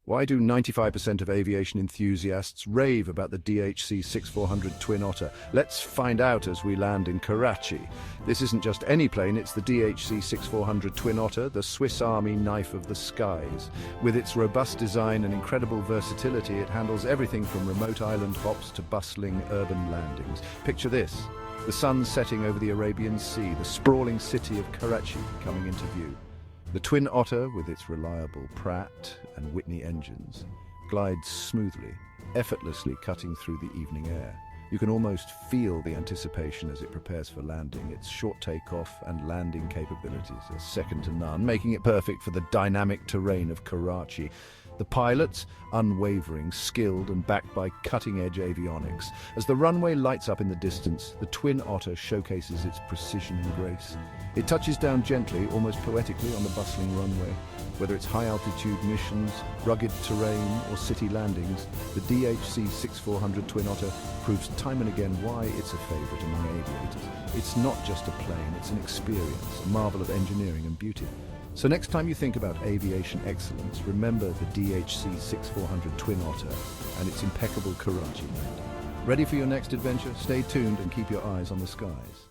Why do 95% of aviation enthusiasts rave about the DHC-6400 Twin Otter? Let's find out as we land in Karachi. This isn't just any plane, it's the DHC-6400 Twin Otter, the Swiss Army knife of the skies. With its robust design and incredible versatility, it handles everything from remote island hops to bustling urban landings. Picture this: the sun setting over the Arabian Sea, the sprawling city of Karachi coming into view. The Twin Otter, with its reliable Pratt and Whitney engines, glides smoothly, effortlessly cutting through the evening air. You can almost feel the anticipation as it prepares for landing. Its short takeoff and landing capabilities are second to none, making it perfect for the dynamic terrain of Karachi. The pilots, unwavering, skilled and backed by cutting-edge avionics. As the runway lights up in the distance, the Twin Otter showcases its precision and grace. It touches down gently, almost poetically, on the bustling runway. Whether it's high-altitude missions, rugged terrain or city landings, the DHC-6400 Twin Otter proves time and again why it's a favorite among aviators. It's not just a plane, it's an experience, a marvel of engineering and beauty. So next time you think about aviation excellence, remember the DHC-6400 Twin Otter and its impeccable Karachi landing. Ready for your next adventure? Stay tuned and keep your eyes on the skies.